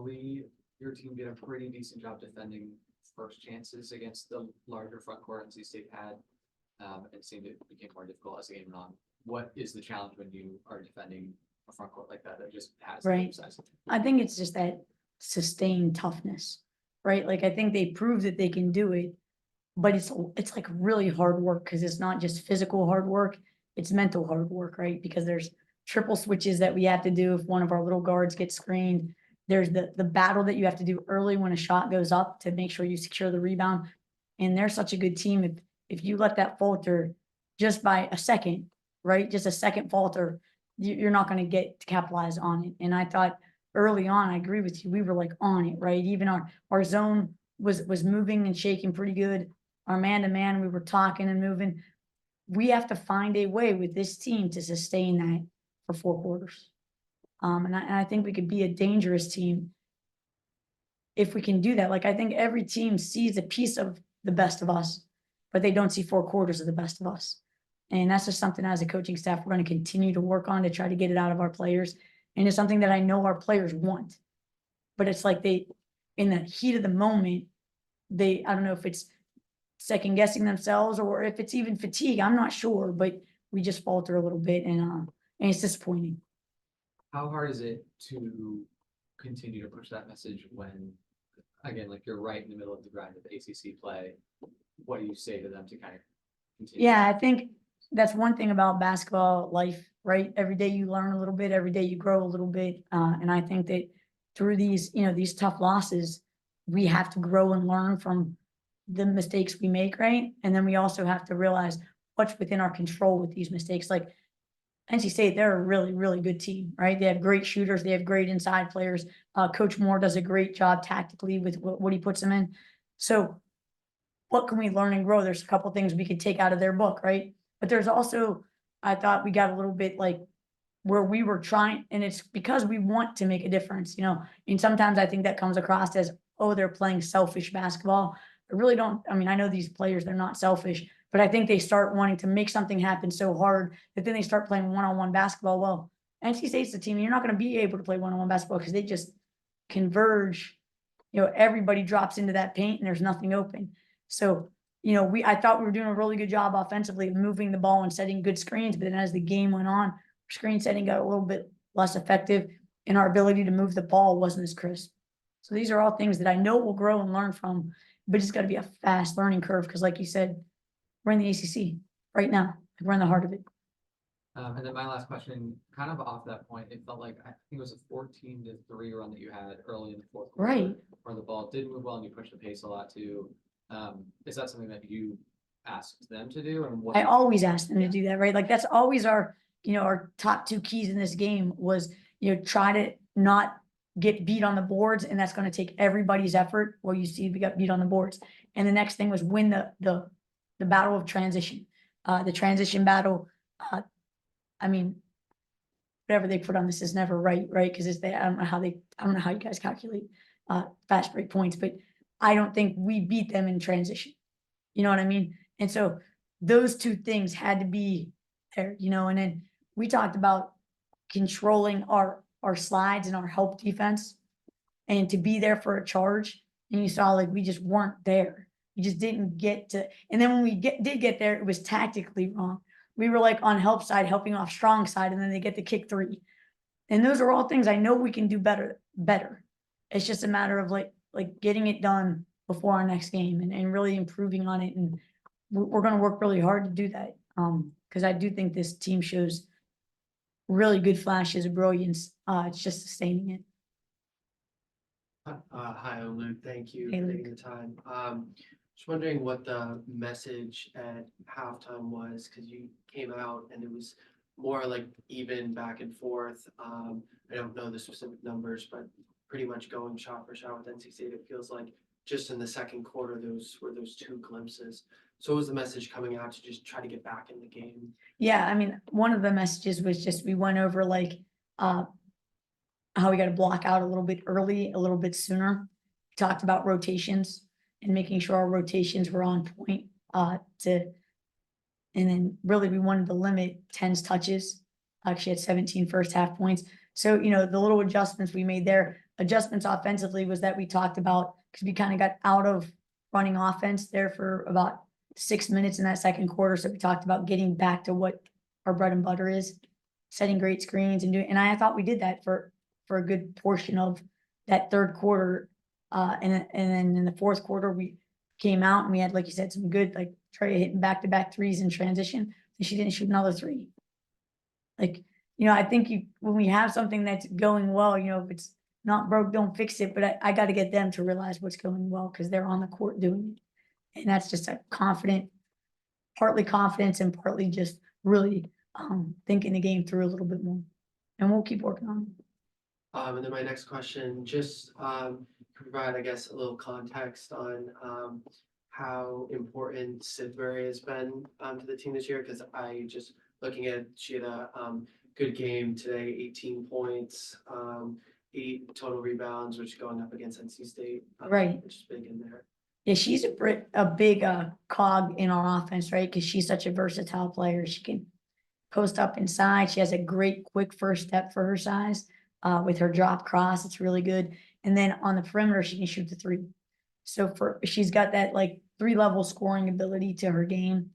defensively, your team did a pretty decent job defending first chances against the larger front court NC State had. It seemed it became more difficult as the game went on. What is the challenge when you are defending a front court like that just has the Right. size? I think it's just that sustained toughness, right? Like I think they prove that they can do it, but it's like really hard work because it's not just physical hard work, it's mental hard work, right? Because there's triple switches that we have to do if one of our little guards gets screened. There's the battle that you have to do early when a shot goes up to make sure you secure the rebound. And they're such a good team. If you let that falter just by a second, right? Just a second falter, you're not going to get to capitalize on it. And I thought early on, I agree with you, we were like on it, right? Even our zone was moving and shaking pretty good. Our man-to-man, we were talking and moving. We have to find a way with this team to sustain that for 4 quarters. And I think we could be a dangerous team if we can do that. Like I think every team sees a piece of the best of us, but they don't see 4 quarters of the best of us. And that's just something as a coaching staff, we're going to continue to work on to try to get it out of our players. And it's something that I know our players want, but it's like in the heat of the moment, I don't know if it's second guessing themselves or if it's even fatigue. I'm not sure, but we just falter a little bit and it's disappointing. How hard is it to continue to push that message when, again, like you're right in the middle of the grind of ACC play? What do you say to them to kind of continue? Yeah, I think that's one thing about basketball life, right? Every day you learn a little bit, every day you grow a little bit. And I think that through these tough losses, we have to grow and learn from the mistakes we make, right? And then we also have to realize what's within our control with these mistakes. Like NC State, they're a really, really good team, right? They have great shooters. They have great inside players. Coach Moore does a great job tactically with what he puts them in. So what can we learn and grow? There's a couple things we could take out of their book, right? But there's also, I thought we got a little bit like where we were trying, and it's because we want to make a difference, and sometimes I think that comes across as, oh, they're playing selfish basketball. I really don't. I mean, I know these players, they're not selfish, but I think they start wanting to make something happen so hard that then they start playing one-on-one basketball. Well, NC State's the team. You're not going to be able to play one-on-one basketball because they just converge. Everybody drops into that paint and there's nothing open. So, I thought we were doing a really good job offensively of moving the ball and setting good screens. But then as the game went on, screen setting got a little bit less effective and our ability to move the ball wasn't as crisp. So these are all things that I know we'll grow and learn from, but it's got to be a fast learning curve. Because like you said, we're in the ACC right now. We're in the heart of it. And then my last question, kind of off that point, it felt like, I think it was a 14-3 run that you had early in the 4th quarter. Right. Where the ball did move well and you pushed the pace a lot too. Is that something that you asked them to do? And what I always ask them to do that, right? Like that's always our top 2 keys in this game was, try to not get beat on the boards, and that's going to take everybody's effort. Well, you see, we got beat on the boards. And the next thing was win the battle of transition. The transition battle, I mean, whatever they put on this is never right? Because I don't know how you guys calculate fast break points, but I don't think we beat them in transition. You know what I mean? And so those 2 things had to be there, and then we talked about controlling our slides and our help defense and to be there for a charge. And you saw like we just weren't there. We just didn't get to, and then when we did get there, it was tactically wrong. We were like on help side, helping off strong side, and then they get the kick 3. And those are all things I know we can do better. It's just a matter of like getting it done before our next game and really improving on it. And we're going to work really hard to do that. Because I do think this team shows really good flashes of brilliance. It's just sustaining it. Hi, I'm Luke. Thank you Hey, for Luke. taking the time. Just wondering what the message at halftime was, because you came out and it was more like even back and forth. I don't know the specific numbers, but pretty much going shot for shot with NC State. It feels like just in the second quarter, those were those 2 glimpses. So what was the message coming out to just try to get back in the game? Yeah, I mean, one of the messages was just we went over like how we got to block out a little bit early, a little bit sooner. We talked about rotations and making sure our rotations were on point. And then really we wanted to limit 10's touches. Actually had 17 first half points. So the little adjustments we made there. adjustments offensively was that we talked about, because we kind of got out of running offense there for about 6 minutes in that second quarter. So we talked about getting back to what our bread and butter is, setting great screens and doing, and I thought we did that for a good portion of that third quarter. And then in the fourth quarter, we came out and we had, like you said, some good, like Trey hitting back-to-back threes in transition, and she didn't shoot another three. Like, I think when we have something that's going well, if it's not broke, don't fix it. But I got to get them to realize what's going well, because they're on the court doing it. And that's just a partly confidence and partly just really thinking the game through a little bit more. And we'll keep working on it. And then my next question, just provide, I guess, a little context on how important Sidbury has been to the team this year, because looking at, she had a good game today, 18 points, 8 total rebounds, which going up against NC State. Right. Which is big in there. Yeah, she's a big cog in our offense, right? Because she's such a versatile player. She can post up inside. She has a great quick first step for her size. With her drop cross, it's really good. And then on the perimeter, she can shoot the three. So she's got that like 3-level scoring ability to her game.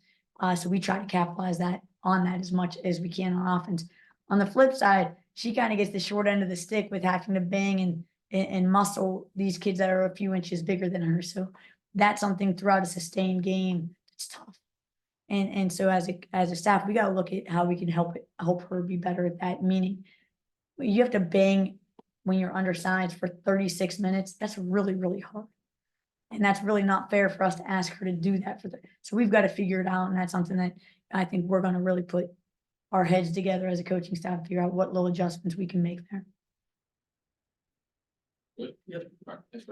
So we try to capitalize on that as much as we can on offense. On the flip side, she kind of gets the short end of the stick with having to bang and muscle these kids that are a few inches bigger than her. So that's something throughout a sustained game that's tough. And so as a staff, we got to look at how we can help her be better at that. Meaning, you have to bang when you're undersized for 36 minutes. That's really, really hard. And that's really not fair for us to ask her to do that so we've got to figure it out. And that's something that I think we're going to really put our heads together as a coaching staff to figure out what little adjustments we can make there. Good. Yep. All right. Thanks,